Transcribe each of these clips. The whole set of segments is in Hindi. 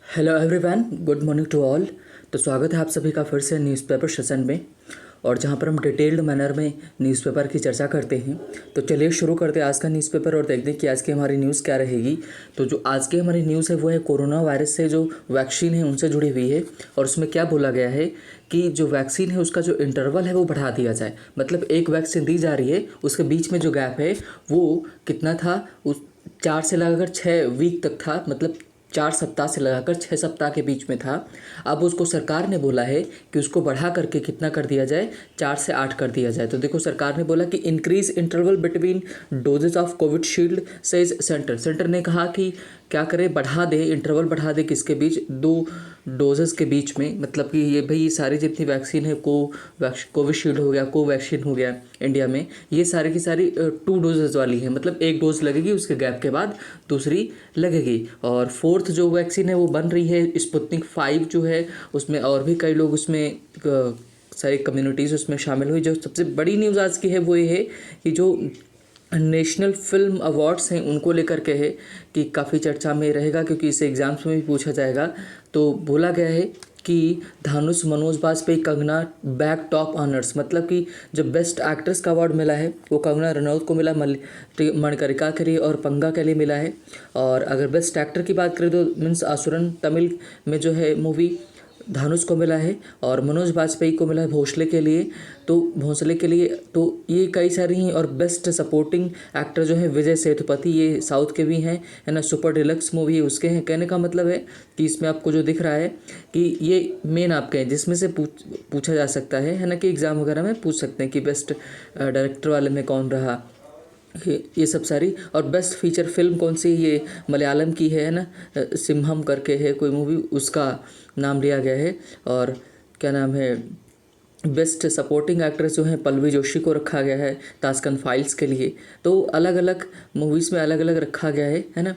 Hello everyone, good morning to all. तो स्वागत है आप सभी का फिर से न्यूज़पेपर सेशन में, और जहां पर हम डिटेल्ड मैनर में न्यूज़पेपर की चर्चा करते हैं। तो चलिए शुरू करते हैं आज का न्यूज़पेपर और देखते हैं कि आज की हमारी न्यूज़ क्या रहेगी। तो जो आज की हमारी न्यूज़ है वो है कोरोना वायरस से जो वैक्सीन है उनसे जुड़ी हुई है, और उसमें क्या बोला गया है कि जो वैक्सीन है उसका जो इंटरवल है वो बढ़ा दिया जाए। मतलब एक वैक्सीन दी जा रही है, उसके बीच में जो गैप है वो कितना था, उस 4 से लगाकर 6 वीक तक था, मतलब 4 सप्ताह से लगाकर 6 सप्ताह के बीच में था। अब उसको सरकार ने बोला है कि उसको बढ़ा करके कितना कर दिया जाए, 4 से 8 कर दिया जाए। तो देखो, सरकार ने बोला कि increase interval between doses of Covishield, says centre. Centre ने कहा कि क्या करे, बढ़ा दे, इंटरवल बढ़ा दे किसके बीच, 2 डोजेस के बीच में। मतलब कि ये भाई सारी जितनी वैक्सीन है, कोविशील्ड हो गया, कोवैक्सीन हो गया इंडिया में, ये सारी की सारी 2 डोजेस वाली है। मतलब एक डोज लगेगी, उसके गैप के बाद दूसरी लगेगी। और फोर्थ जो वैक्सीन है वो बन रही है, स्पुतनिक 5 जो है, उसमें और भी कई लोग उसमें सारी कम्युनिटीज़ उसमें शामिल हुई। जो सबसे बड़ी न्यूज़ आज की है वो ये है कि जो नेशनल फिल्म अवार्ड्स हैं उनको लेकर के है कि काफ़ी चर्चा में रहेगा, क्योंकि इसे एग्ज़ाम्स में भी पूछा जाएगा। तो बोला गया है कि Dhanush, Manoj Bajpayee, Kangana bag top honours. मतलब कि जो बेस्ट एक्ट्रेस का अवार्ड मिला है वो कंगना रनौत को मिला, मणिकर्णिका के लिए और पंगा के लिए मिला है। और अगर बेस्ट एक्टर की बात करें तो मीन्स आसुरन तमिल में जो है मूवी, धनुष को मिला है, और मनोज बाजपेयी को मिला है भोसले के लिए। तो ये कई सारी हैं। और बेस्ट सपोर्टिंग एक्टर जो है विजय सेतुपति, ये साउथ के भी हैं, है ना। सुपर डिलक्स मूवी है उसके हैं। कहने का मतलब है कि इसमें आपको जो दिख रहा है कि ये मेन आपके हैं, जिसमें से पूछा जा सकता है ना, कि एग्ज़ाम वगैरह में पूछ सकते हैं कि बेस्ट डायरेक्टर वाले में कौन रहा, ये सब सारी। और बेस्ट फीचर फिल्म कौन सी, ये मलयालम की है ना, सिम्हम करके है कोई मूवी, उसका नाम लिया गया है। और क्या नाम है, बेस्ट सपोर्टिंग एक्ट्रेस जो है पल्लवी जोशी को रखा गया है तास्कन फाइल्स के लिए। तो अलग अलग मूवीज़ में अलग अलग रखा गया है ना।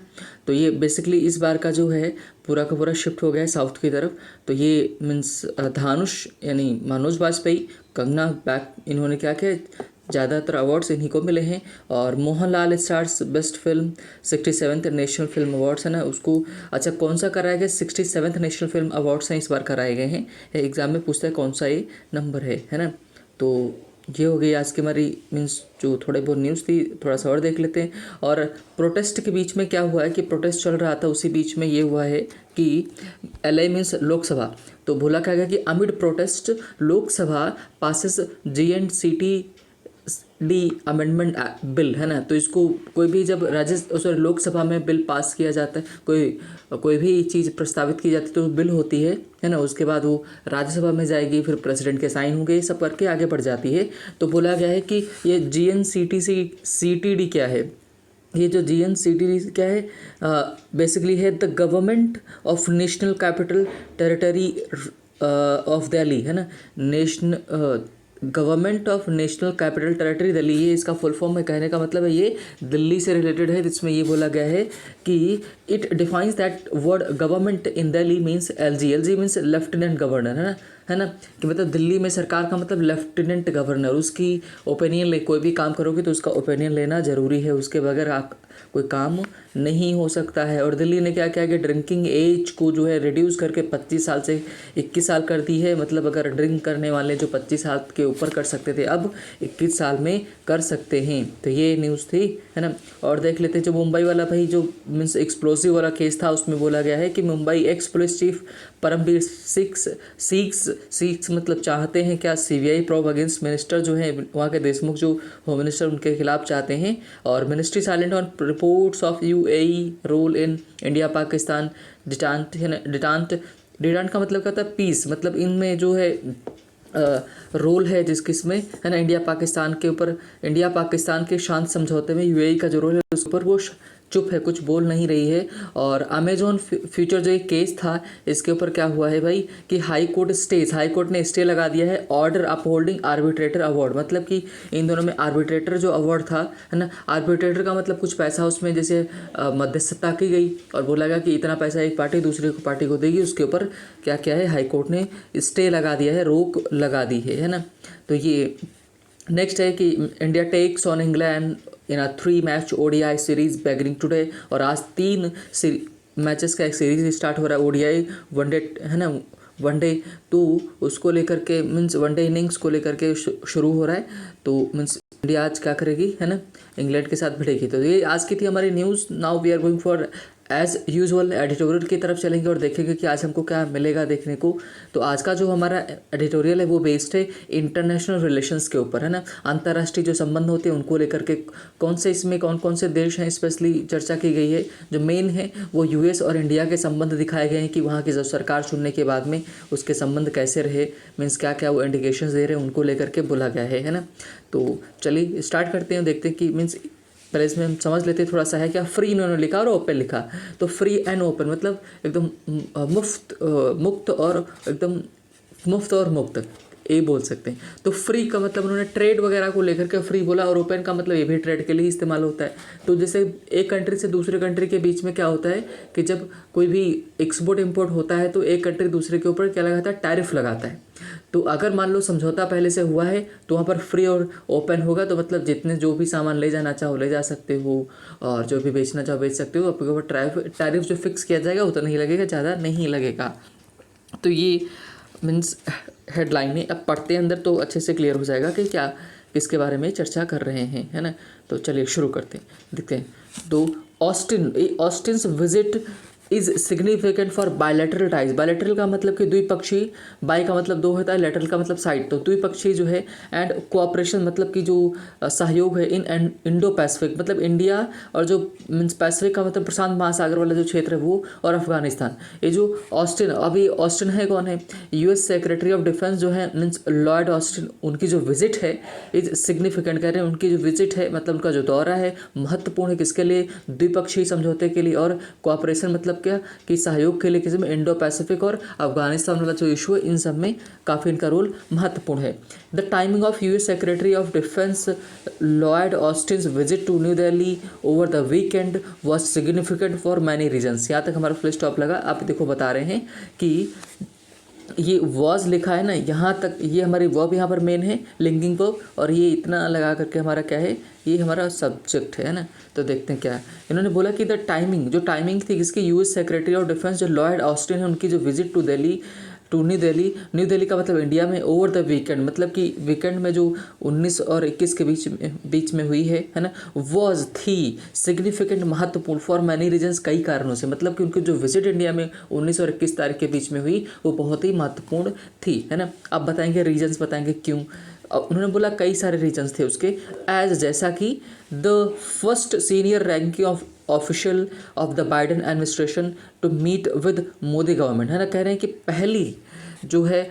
तो ये बेसिकली इस बार का जो है पूरा का पूरा शिफ्ट हो गया है साउथ की तरफ। तो ये मीन्स धानुष यानी मनोज बाजपेयी, कंगना बैक, इन्होंने क्या किया, ज़्यादातर अवार्ड्स इन्हीं को मिले हैं। और Mohanlal stars best film 67th national film awards है ना, उसको अच्छा कौन सा कराया गया, 67th नेशनल फिल्म अवार्ड्स हैं इस बार कराए गए हैं। एग्ज़ाम में पूछता है कौन सा ये नंबर है ना। तो ये हो गई आज की हमारी मीन्स जो थोड़े बहुत न्यूज़ थी, थोड़ा सा और देख लेते हैं। और प्रोटेस्ट के बीच में क्या हुआ है कि प्रोटेस्ट चल रहा था, उसी बीच में ये हुआ है कि LA मीन्स लोकसभा। तो बोला क्या गया कि amid protest Lok Sabha passes GNCT D amendment bill, है ना। तो इसको कोई भी जब लोकसभा में बिल पास किया जाता है, कोई भी चीज़ प्रस्तावित की जाती है तो बिल होती है ना, उसके बाद वो राज्यसभा में जाएगी, फिर प्रेसिडेंट के साइन होंगे, ये सब करके आगे बढ़ जाती है। तो बोला गया है कि ये GNCTD क्या है, ये जो GNCTD क्या है, बेसिकली है the government of national capital territory of Delhi, है ना। Government of national capital territory Delhi, ये इसका फुल फॉर्म में। कहने का मतलब है ये दिल्ली से रिलेटेड है। इसमें ये बोला गया है कि it defines that word government in Delhi means LG means lieutenant governor, है ना। कि मतलब दिल्ली में सरकार का मतलब लेफ्टिनेंट गवर्नर, उसकी ओपिनियन ले, कोई भी काम करोगे तो उसका ओपिनियन लेना ज़रूरी है, उसके बगैर आप कोई काम नहीं हो सकता है। और दिल्ली ने क्या किया कि ड्रिंकिंग एज को जो है रिड्यूस करके 25 साल से 21 साल कर दी है। मतलब अगर ड्रिंक करने वाले जो 25 साल के ऊपर कर सकते थे, अब 21 साल में कर सकते हैं। तो ये न्यूज़ थी, है ना। और देख लेते हैं जो मुंबई वाला भाई जो मीन्स एक्सप्लोसिव वाला केस था, उसमें बोला गया है कि Mumbai ex police chief Paramvir seeks मतलब चाहते हैं क्या, CBI प्रोब अगेंस्ट मिनिस्टर जो है वहाँ के देशमुख जो होम मिनिस्टर, उनके खिलाफ चाहते हैं। और ministry silent on reports of UAE role in India Pakistan detente, है ना। डिटांट का मतलब क्या होता है, पीस। मतलब इनमें जो है रोल है जिसमें, है ना, इंडिया पाकिस्तान के शांत समझौते में UAE का जो रोल है उस पर वो चुप है, कुछ बोल नहीं रही है। और अमेजोन फ्यूचर जो एक केस था, इसके ऊपर क्या हुआ है भाई कि हाई कोर्ट ने स्टे लगा दिया है ऑर्डर अपहोल्डिंग आर्बिट्रेटर अवार्ड। मतलब कि इन दोनों में आर्बिट्रेटर जो अवार्ड था, है ना, आर्बिट्रेटर का मतलब कुछ पैसा उसमें जैसे मध्यस्थता की गई और बोला गया कि इतना पैसा एक पार्टी दूसरी पार्टी को देगी, उसके ऊपर क्या क्या है, हाई कोर्ट ने स्टे लगा दिया है, रोक लगा दी है ना। तो ये नेक्स्ट है कि India takes on England in a 3 match ODI series beginning today. और आज मैचेस का एक सीरीज स्टार्ट हो रहा है, ओडीआई वनडे है ना, वनडे, तो उसको लेकर के मीन्स वनडे इनिंग्स को लेकर के शुरू हो रहा है। तो मीन्स इंडिया आज क्या करेगी है ना, इंग्लैंड के साथ भिड़ेगी। तो ये आज की थी हमारी news. Now we are going for as usual editorial की तरफ चलेंगे और देखेंगे कि आज हमको क्या मिलेगा देखने को। तो आज का जो हमारा एडिटोरियल है वो बेस्ड है इंटरनेशनल रिलेशंस के ऊपर है ना, अंतर्राष्ट्रीय जो संबंध होते हैं उनको लेकर के कौन से इसमें कौन कौन से देश हैं स्पेशली चर्चा की गई है। जो मेन है वो यूएस और इंडिया के संबंध दिखाए गए हैं कि वहाँ की जो सरकार चुनने के बाद में उसके संबंध कैसे रहे, मीन्स क्या क्या वो इंडिकेशंस दे रहे हैं, उनको लेकर के बोला गया है ना। तो चलिए स्टार्ट करते हैं, देखते हैं कि मीन्स पहले इसमें हम समझ लेते हैं थोड़ा सा है क्या। फ्री इन्होंने लिखा और ओपन लिखा, तो फ्री एंड ओपन मतलब एकदम मुक्त और एकदम मुफ्त और मुक्त, ये बोल सकते हैं। तो फ्री का मतलब उन्होंने ट्रेड वगैरह को लेकर के फ्री बोला, और ओपन का मतलब ये भी ट्रेड के लिए इस्तेमाल होता है। तो जैसे एक कंट्री से दूसरे कंट्री के बीच में क्या होता है कि जब कोई भी एक्सपोर्ट इंपोर्ट होता है तो एक कंट्री दूसरे के ऊपर क्या लगाता है, टैरिफ लगाता है। तो अगर मान लो समझौता पहले से हुआ है तो वहाँ पर फ्री और ओपन होगा, तो मतलब जितने जो भी सामान ले जाना चाहो ले जा सकते हो, और जो भी बेचना चाहो बेच सकते हो। आपके ऊपर टैरिफ जो फिक्स किया जाएगा उतना नहीं लगेगा, ज़्यादा नहीं लगेगा। तो ये मीन्स हेडलाइन है। अब पढ़ते हैं अंदर तो अच्छे से क्लियर हो जाएगा कि क्या किसके बारे में चर्चा कर रहे हैं है ना। तो चलिए शुरू करते हैं, देखते हैं। तो Austen's visit is significant for bilateral ties. Bilateral का मतलब कि द्विपक्षीय, बाई का मतलब दो होता है, लैटरल का मतलब साइड, तो द्विपक्षीय जो है, एंड कोऑपरेशन मतलब कि जो सहयोग है इन इंडो पैसिफिक मतलब इंडिया और जो मीन्स पैसिफिक का मतलब प्रशांत महासागर वाला जो क्षेत्र है वो, और अफगानिस्तान। ये जो ऑस्टिन, अभी ऑस्टिन है कौन है, यूएस सेक्रेटरी ऑफ डिफेंस जो है मीन्स लॉयड ऑस्टिन, उनकी जो विजिट है इज सिग्निफिकेंट, कह रहे हैं उनकी जो विजिट है मतलब उनका जो दौरा है महत्वपूर्ण है, किसके लिए, द्विपक्षीय समझौते के लिए, और कोऑपरेशन मतलब क्या कि सहयोग के लिए, किसी में इंडो पैसिफिक और अफगानिस्तान वाला जो इशू है इन सब में काफ़ी इनका रोल महत्वपूर्ण है। The timing of US Secretary of Defence Lloyd Austin's visit to New Delhi over the weekend was significant for many reasons. यहाँ तक हमारा फुल स्टॉप लगा। आप देखो बता रहे हैं कि ये वॉज लिखा है ना, यहाँ तक ये हमारी वर्ब यहाँ पर मेन है, लिंकिंग वर्ब, और ये इतना लगा करके हमारा क्या है, ये हमारा सब्जेक्ट है ना। तो देखते हैं क्या है। इन्होंने बोला कि द टाइमिंग, जो टाइमिंग थी किसकी, यूएस सेक्रेटरी ऑफ डिफेंस जो लॉयड ऑस्टिन है उनकी जो visit to Delhi, to New Delhi, New Delhi का मतलब इंडिया में, ओवर द वीकेंड मतलब कि वीकेंड में जो 19 और 21 के बीच में हुई है ना, वॉज थी सिग्निफिकेंट महत्वपूर्ण फॉर मैनी रीजन्स, कई कारणों से, मतलब कि उनकी जो विजिट इंडिया में 19 और 21 तारीख के बीच में हुई वो बहुत ही महत्वपूर्ण थी है ना। अब बताएंगे रीजन्स, बताएंगे क्यों। उन्होंने बोला कई सारे रीजन्स थे उसके, एज जैसा कि the first senior ranking of official of the Biden administration to meet with Modi government है ना। कह रहे हैं कि पहली जो है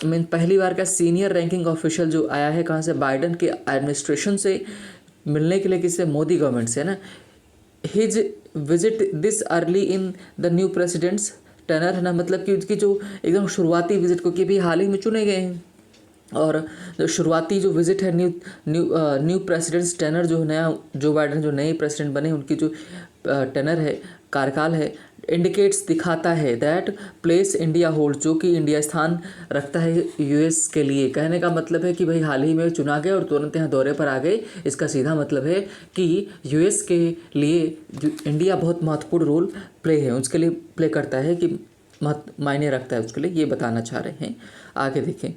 मीन पहली बार का सीनियर रैंकिंग ऑफिशियल जो आया है कहाँ से, बाइडन के एडमिनिस्ट्रेशन से मिलने के लिए, किससे, मोदी गवर्नमेंट से है ना। His visit this early in the new president's tenure है ना, मतलब कि उसकी जो एकदम शुरुआती विजिट को, कि भी हाल ही में चुने गए हैं, और जो शुरुआती जो विजिट है न्यू प्रेसिडेंट्स टेनर, जो नया जो बाइडन जो नए प्रेसिडेंट बने उनकी जो टेनर है, कार्यकाल है, इंडिकेट्स दिखाता है दैट प्लेस इंडिया होल्ड, जो कि इंडिया स्थान रखता है यूएस के लिए। कहने का मतलब है कि भाई हाल ही में चुना गया और तुरंत यहाँ दौरे पर आ गए, इसका सीधा मतलब है कि यूएस के लिए जो इंडिया बहुत महत्वपूर्ण रोल प्ले है, उसके लिए प्ले करता है, कि मायने रखता है उसके लिए, ये बताना चाह रहे हैं। आगे देखें।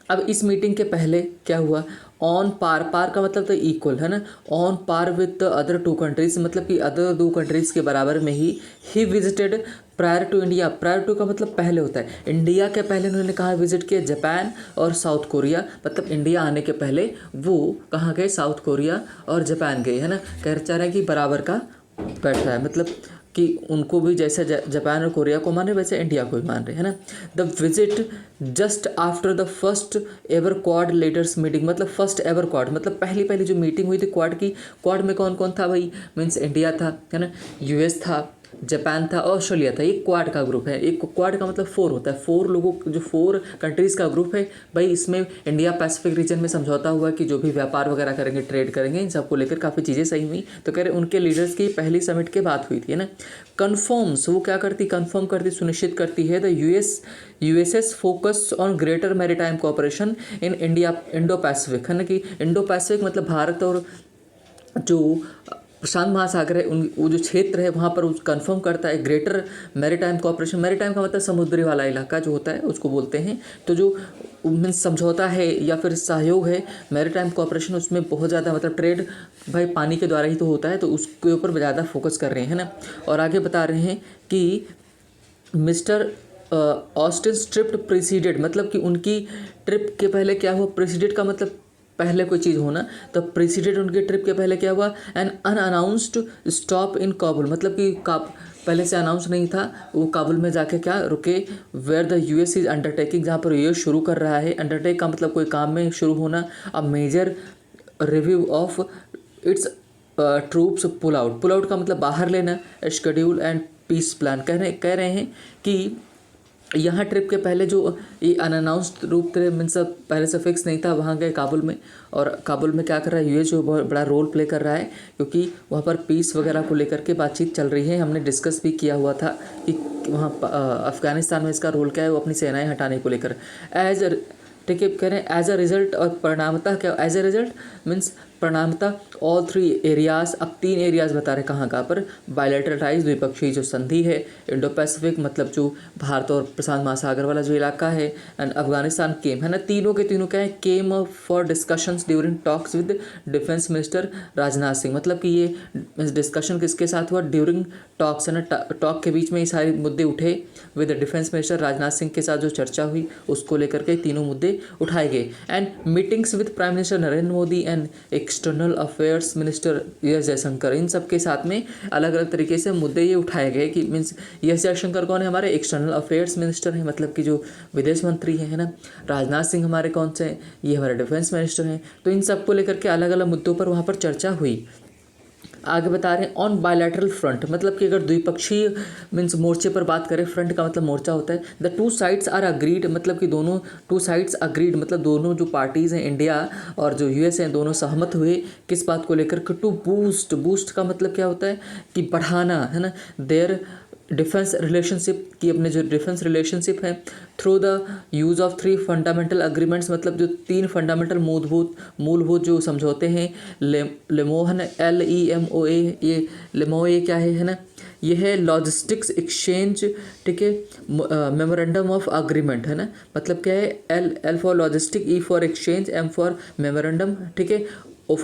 अब इस मीटिंग के पहले क्या हुआ, ऑन पार, पार का मतलब तो इक्वल है ना, on par with the other two countries, मतलब कि अदर दो कंट्रीज़ के बराबर में ही visited prior to India. Prior to का मतलब पहले होता है, इंडिया के पहले उन्होंने कहाँ विजिट किया, जापान और साउथ कोरिया, मतलब इंडिया आने के पहले वो कहाँ गए, साउथ कोरिया और जापान गए है ना। कह चाह रहे हैं कि बराबर का बैठ रहा है, मतलब कि उनको भी जैसे जापान और कोरिया को मान रहे वैसे इंडिया को भी मान रहे है ना। The visit just after the first ever quad leaders meeting, मतलब फर्स्ट एवर क्वाड मतलब पहली जो मीटिंग हुई थी क्वाड की, क्वाड में कौन कौन था भाई, मीन्स इंडिया था है ना, यूएस था, जापान था, ऑस्ट्रेलिया था। एक क्वाड का ग्रुप है, एक क्वाड का मतलब 4 होता है, 4 लोगों जो 4 कंट्रीज़ का ग्रुप है भाई। इसमें इंडिया पैसिफिक रीजन में समझौता हुआ कि जो भी व्यापार वगैरह करेंगे, ट्रेड करेंगे, इन सबको लेकर काफ़ी चीज़ें सही हुई। तो कह रहे उनके लीडर्स की पहली समिट के बात हुई थी है ना। कन्फर्म्स, वो क्या करती, कन्फर्म करती, सुनिश्चित करती है the USS focus on greater maritime cooperation in India Indo Pacific है ना, कि इंडो पैसिफिक मतलब भारत और जो प्रशांत महासागर है उन वो जो क्षेत्र है वहाँ पर उस कन्फर्म करता है ग्रेटर मैरीटाइम कॉपरेशन। मैरीटाइम का मतलब समुद्री वाला इलाका जो होता है उसको बोलते हैं। तो जो मीन्स समझौता है या फिर सहयोग है मैरीटाइम कॉपरेशन, उसमें बहुत ज़्यादा मतलब ट्रेड भाई पानी के द्वारा ही तो होता है, तो उसके ऊपर ज़्यादा फोकस कर रहे हैं ना। और आगे बता रहे हैं कि मिस्टर ऑस्टिन ट्रिप प्रीसीडेड, मतलब कि उनकी ट्रिप के पहले क्या हुआ। प्रीसीडेड का मतलब पहले कोई चीज़ होना, तो प्रीसीडेड उनके ट्रिप के पहले क्या हुआ, an unannounced stop in Kabul, मतलब कि पहले से अनाउंस नहीं था, वो काबुल में जाके क्या रुके, where the US is undertaking, जहाँ पर यूएस शुरू कर रहा है। अंडरटेक का मतलब कोई काम में शुरू होना। A major review of its troops pull out, pull out का मतलब बाहर लेना, शेड्यूल एंड पीस प्लान। कह रहे हैं कि यहाँ ट्रिप के पहले जो ये अनअनाउंस्ड रूप थे, मीन्स पहले से फिक्स नहीं था, वहाँ गए काबुल में। और काबुल में क्या कर रहा है, यूएस जो बहुत बड़ा रोल प्ले कर रहा है, क्योंकि वहाँ पर पीस वगैरह को लेकर के बातचीत चल रही है। हमने डिस्कस भी किया हुआ था कि वहाँ अफ़गानिस्तान में इसका रोल क्या है, वो अपनी सेनाएं हटाने को लेकर। ठीक है, कह रहे हैं एज अ रिजल्ट, और परिणामतः क्या, एज अ रिजल्ट मीन्स परिणामतः ऑल 3 एरियाज, अब 3 एरियाज बता रहे कहाँ पर, बायलैटरलाइज द्विपक्षीय जो संधि है, इंडो पैसिफिक मतलब जो भारत और प्रशांत महासागर वाला जो इलाका है, एंड अफगानिस्तान केम, है ना। तीनों के तीनों क्या है, came for discussions during talks with defence minister Rajnath Singh, मतलब कि ये डिस्कशन किसके साथ हुआ, ड्यूरिंग टॉक्स, है ना। टॉक के बीच में ये सारे मुद्दे उठे, with defence minister Rajnath Singh के साथ जो चर्चा हुई उसको लेकर के तीनों मुद्दे उठाए गए। And meetings with prime minister Narendra Modi and external affairs minister S Jaishankar, इन सब के साथ में अलग अलग तरीके से मुद्दे ये उठाए गए कि मीन्स एस जयशंकर कौन है, हमारे एक्सटर्नल अफेयर्स मिनिस्टर हैं, मतलब कि जो विदेश मंत्री हैं, है ना। राजनाथ सिंह हमारे कौन से हैं, ये हमारे डिफेंस मिनिस्टर हैं। तो इन सब को लेकर के अलग अलग मुद्दों पर वहाँ पर चर्चा हुई। आगे बता रहे हैं ऑन बायलैटरल फ्रंट, मतलब कि अगर द्विपक्षीय मीन्स मोर्चे पर बात करें, फ्रंट का मतलब मोर्चा होता है। द 2 साइड्स आर अग्रीड, मतलब कि दोनों 2 साइड्स अग्रीड, मतलब दोनों जो पार्टीज़ हैं, इंडिया और जो यूएस हैं, दोनों सहमत हुए किस बात को लेकर, टू बूस्ट, बूस्ट का मतलब क्या होता है कि बढ़ाना, है ना, देयर डिफेंस रिलेशनशिप, की अपने जो डिफेंस रिलेशनशिप है, through the use of 3 fundamental agreements, मतलब जो 3 फंडामेंटल मूलभूत जो समझौते हैं, लेमोहन LEMOA, ये लेमोए क्या है ना, ये है लॉजिस्टिक्स एक्सचेंज, ठीक है, मेमोरेंडम ऑफ अग्रीमेंट, है ना। मतलब क्या है, L for logistic, E for exchange, M for memorandum, ठीक है, A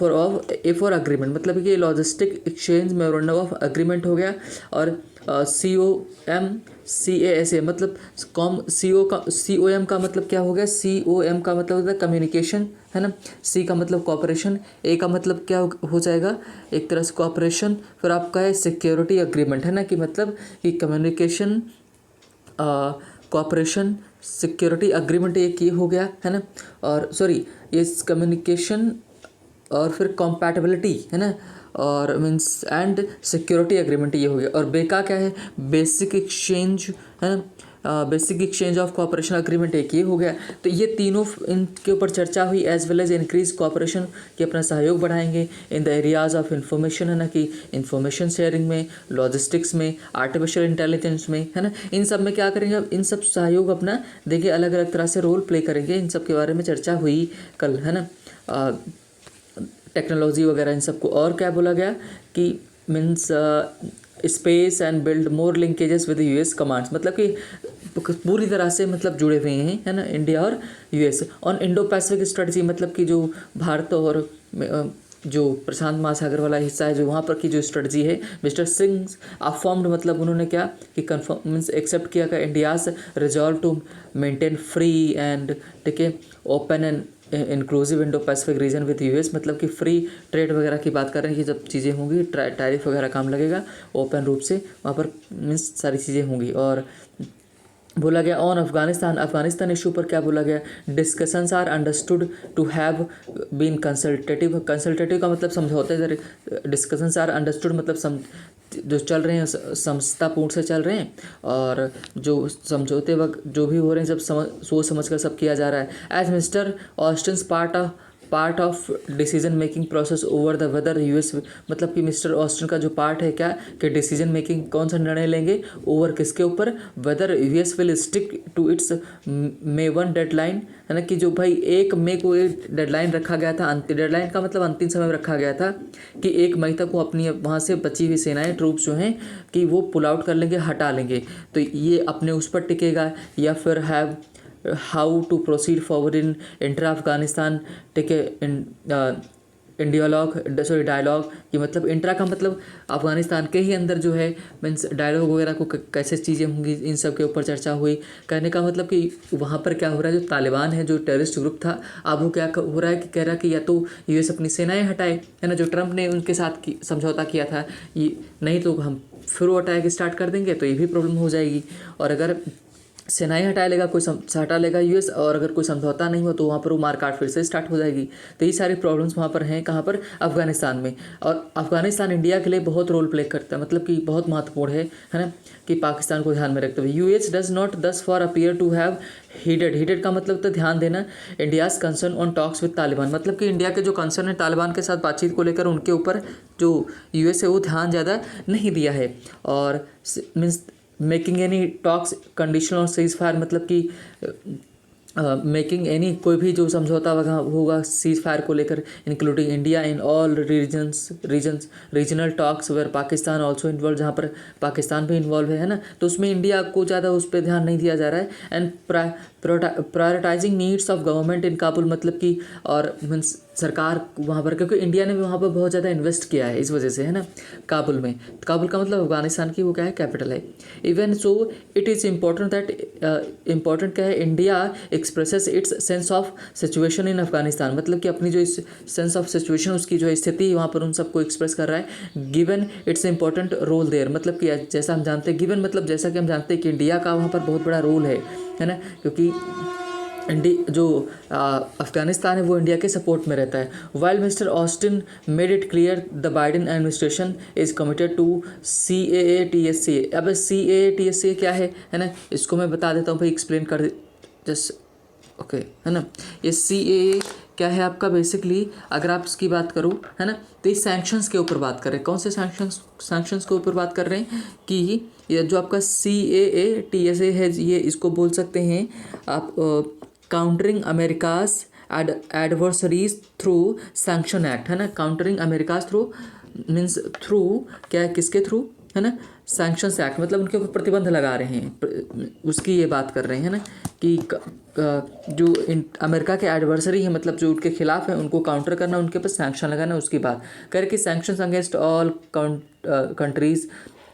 फॉर अग्रीमेंट, मतलब कि logistic exchange memorandum of agreement हो गया। और COMCASA मतलब COM का मतलब क्या हो गया, COM का मतलब होता है कम्युनिकेशन, है ना। C का मतलब कॉपरेशन, A का मतलब क्या हो जाएगा, एक तरह से कॉपरेशन। फिर आपका है सिक्योरिटी अग्रीमेंट, है ना, कि मतलब कि कम्युनिकेशन, कॉपरेशन, सिक्योरिटी अग्रीमेंट, एक ये हो गया, है ना। और सॉरी, ये कम्युनिकेशन और फिर कॉम्पैटिबिलिटी, है ना, और मीन्स एंड सिक्योरिटी एग्रीमेंट ये हो गया। और बेका क्या है, बेसिक एक्सचेंज, है ना, basic exchange of cooperation agreement, एक ये हो गया। तो ये तीनों इनके ऊपर चर्चा हुई, as well as increase cooperation, कि अपना सहयोग बढ़ाएंगे in the areas of information, है ना, कि इंफॉर्मेशन शेयरिंग में, लॉजिस्टिक्स में, आर्टिफिशियल इंटेलिजेंस में, है ना, इन सब में क्या करेंगे, अब इन सब सहयोग अपना देखिए अलग अलग तरह से रोल प्ले करेंगे। इन सब के बारे में चर्चा हुई कल, है ना, टेक्नोलॉजी वगैरह इन सबको। और क्या बोला गया कि means space and build more linkages with US commands, मतलब कि पूरी तरह से मतलब जुड़े हुए हैं, है ना, इंडिया और US. On Indo Pacific strategy, मतलब कि जो भारत और जो प्रशांत महासागर वाला हिस्सा है, जो वहाँ पर की जो स्ट्रेटजी है, मिस्टर सिंह अफॉर्म्ड, मतलब उन्होंने क्या कि कन्फर्म मीन्स एक्सेप्ट किया कि India's resolve to maintain free and, ठीक है, open and inclusive Indo Pacific region with US, मतलब कि फ्री ट्रेड वगैरह की बात कर रहे हैं कि जब चीज़ें होंगी, टैरिफ वगैरह काम लगेगा, ओपन रूप से वहाँ पर मीन्स सारी चीज़ें होंगी। और बोला गया ऑन अफगानिस्तान इशू पर क्या बोला गया, discussions are understood to have been consultative का मतलब समझौते, डिस्कशंस आर अंडरस्टूड मतलब जो चल रहे हैं समझतापूर्ण से चल रहे हैं, और जो समझौते वक्त जो भी हो रहे हैं सब सोच समझ कर सब किया जा रहा है। As Mr Austin part of decision making process over the whether US, मतलब कि मिस्टर ऑस्टिन का जो पार्ट है क्या कि डिसीजन मेकिंग कौन सा निर्णय लेंगे ओवर किसके ऊपर, whether US will stick to its May 1 deadline, है ना, कि जो भाई 1 मई को एक डेडलाइन रखा गया था, अंतिम डेडलाइन का मतलब अंतिम समय में रखा गया था कि 1 मई तक वो अपनी वहाँ से बची हुई सेनाएं ट्रूप्स जो हैं कि वो पुल आउट कर लेंगे, हटा लेंगे। तो ये अपने उस पर टिकेगा, या फिर have how to proceed forward in inter Afghanistan टिके डायलॉग, कि मतलब इंट्रा का मतलब अफगानिस्तान के ही अंदर जो है मीन्स डायलॉग वगैरह को कैसे चीज़ें होंगी, इन सब के ऊपर चर्चा हुई। कहने का मतलब कि वहाँ पर क्या हो रहा है, जो तालिबान है जो टेररिस्ट ग्रुप था, अब वो क्या हो रहा है कि कह रहा है कि या तो यूएस अपनी सेनाएं हटाए, है ना, जो ट्रंप ने उनके साथ समझौता किया था, ये नहीं तो हम फिर वो अटैक स्टार्ट कर देंगे, तो ये भी प्रॉब्लम हो जाएगी। और अगर सेनाएं हटा लेगा कोई हटा लेगा यूएस, और अगर कोई समझौता नहीं हुआ तो वहाँ पर वो मारकाट फिर से स्टार्ट हो जाएगी। तो ये सारी प्रॉब्लम्स वहाँ पर हैं, कहाँ पर, अफगानिस्तान में। और अफगानिस्तान इंडिया के लिए बहुत रोल प्ले करता है, मतलब कि बहुत महत्वपूर्ण है ना, कि पाकिस्तान को ध्यान में रखते हुए यूएस डज नॉट दस फॉर अपीयर टू हैव हीडेड का मतलब तो ध्यान देना, India's concern on talks with Taliban, मतलब कि इंडिया के जो कंसर्न है तालिबान के साथ बातचीत को लेकर, उनके ऊपर जो यूएस है वो ध्यान ज़्यादा नहीं दिया है। और means making any talks conditional और सीज फायर, मतलब कि मेकिंग एनी कोई भी जो समझौता वगैरह होगा सीज फायर को लेकर, including India in all regional talks where Pakistan also involve, जहाँ पर पाकिस्तान भी इन्वॉल्व है ना, तो उसमें इंडिया को ज़्यादा उस पर ध्यान नहीं दिया जा रहा है। And prioritising needs of government in Kabul, मतलब कि और मीन्स सरकार वहाँ पर, क्योंकि इंडिया ने भी वहाँ पर बहुत ज़्यादा इन्वेस्ट किया है इस वजह से, है ना, काबुल में। काबुल का मतलब अफगानिस्तान की वो क्या है, कैपिटल है। Even so it is important that important क्या है, India expresses its sense of situation in Afghanistan, मतलब कि अपनी जो इस सेंस ऑफ सिचुएशन, उसकी जो स्थिति वहाँ पर उन सबको एक्सप्रेस कर रहा है। Given its important role there, मतलब कि जैसा हम जानते हैं, गिवन मतलब जैसा कि हम जानते हैं कि इंडिया का वहाँ पर बहुत बड़ा रोल है ना, क्योंकि जो अफगानिस्तान है वो इंडिया के सपोर्ट में रहता है। While Mr Austin made it clear the Biden administration is committed to CAA-TSA। अब CAA-TSA क्या है ना, इसको मैं बता देता हूँ भाई, एक्सप्लेन कर जस्ट ओके, है ना। ये CAA क्या है आपका, बेसिकली अगर आप इसकी बात करो, है ना, तो ये सैंक्शंस के ऊपर बात कर रहे हैं। कौन से सैंक्शंस के ऊपर बात कर रहे हैं कि ये जो आपका CAA-TSA है, ये इसको बोल सकते हैं आप countering America's adversaries through sanction act, है ना, countering America's through means through क्या है, किसके थ्रू, है ना, सैंक्शंस एक्ट, मतलब उनके ऊपर प्रतिबंध लगा रहे हैं, उसकी ये बात कर रहे हैं ना, कि जो अमेरिका के एडवर्सरी है, मतलब जो उनके खिलाफ है, उनको काउंटर करना, उनके ऊपर सैंक्शन लगाना, उसकी बात कर कि sanctions against all countries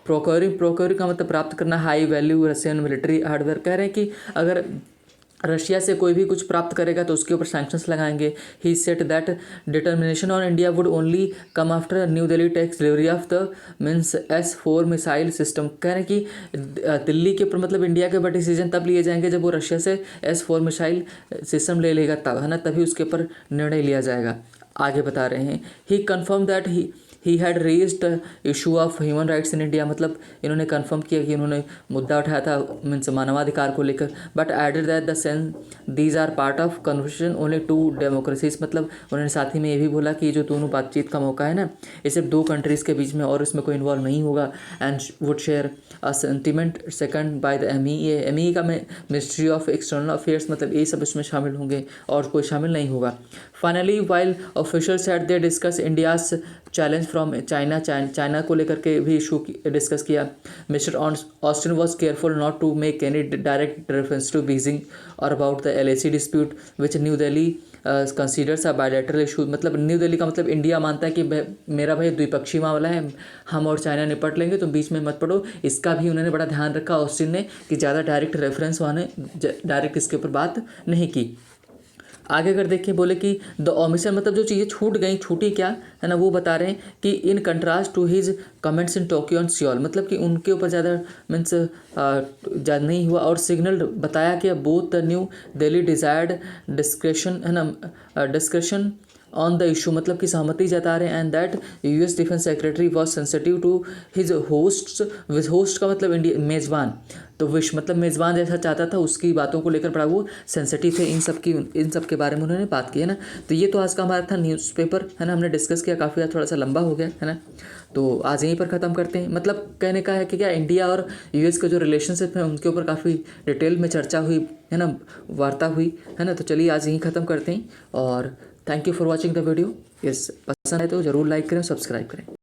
procuring का मतलब प्राप्त करना high value Russian military hardware. कह रहे हैं कि अगर रशिया से कोई भी कुछ प्राप्त करेगा तो उसके ऊपर सैंक्शंस लगाएंगे। He said that determination on India would only come after New Delhi takes delivery of the means S-4 missile system. कह रहे हैं कि दिल्ली के ऊपर मतलब इंडिया के ऊपर डिसीजन तब लिए जाएंगे जब वो रशिया से S-4 मिसाइल सिस्टम ले लेगा, तब, है ना, तभी उसके ऊपर निर्णय लिया जाएगा। आगे बता रहे हैं, he confirmed that he had raised issue of human rights in India, मतलब इन्होंने कंफर्म किया कि उन्होंने मुद्दा उठाया था मीन्स मानवाधिकार को लेकर। But added that the sense these are part of conversation only to democracies, मतलब उन्होंने साथ ही में ये भी बोला कि जो दोनों बातचीत का मौका है ना, ये सिर्फ 2 कंट्रीज़ के बीच में, और इसमें कोई इन्वॉल्व नहीं होगा। And would share a sentiment second by the MEA का मिनिस्ट्री ऑफ एक्सटर्नल अफेयर्स, मतलब ये सब इसमें शामिल होंगे और कोई शामिल नहीं होगा। Finally while officials had they discuss India's challenge from China को लेकर के भी इशू डिस्कस किया। Mister Austin was careful not to make any direct reference to Beijing और about the LAC dispute which New Delhi considers a bilateral issue, मतलब न्यू दिल्ली का मतलब इंडिया मानता है कि मेरा भाई द्विपक्षीय मामला है, हम और चाइना निपट लेंगे, तो बीच में मत पड़ो। इसका भी उन्होंने बड़ा ध्यान रखा ऑस्टिन ने कि ज़्यादा डायरेक्ट रेफरेंस वाने डायरेक्ट इसके ऊपर बात नहीं की। आगे अगर देखें, बोले कि द ओमिशन मतलब जो चीज़ें छूट गई, छूटी क्या, है ना, वो बता रहे हैं कि in contrast to his comments in Tokyo and Seoul, मतलब कि उनके ऊपर ज़्यादा मीन्स ज़्यादा नहीं हुआ। और सिग्नल बताया कि both the new Delhi desired discretion, है ना, डिस्क्रेशन ऑन द इशू, मतलब कि सहमति जता रहे हैं। And that US defence secretary was sensitive to his host, host का मतलब इंडिया मेज़बान, तो विश मतलब मेज़बान जैसा चाहता था, उसकी बातों को लेकर बड़ा वो सेंसिटिव थे, इन सब के बारे में उन्होंने बात की है ना। तो ये तो आज का हमारा था न्यूज़पेपर, है ना, हमने डिस्कस किया, काफ़ी थोड़ा सा लंबा हो गया, है ना। तो आज यहीं पर ख़त्म करते हैं। मतलब कहने का है कि क्या इंडिया और यूएस के जो रिलेशनशिप है उनके ऊपर काफ़ी डिटेल में चर्चा हुई, है ना, वार्ता हुई, है ना। तो चलिए आज यहीं ख़त्म करते हैं और thank you for watching the video. Yes, पसंद है तो ज़रूर लाइक करें, सब्सक्राइब करें।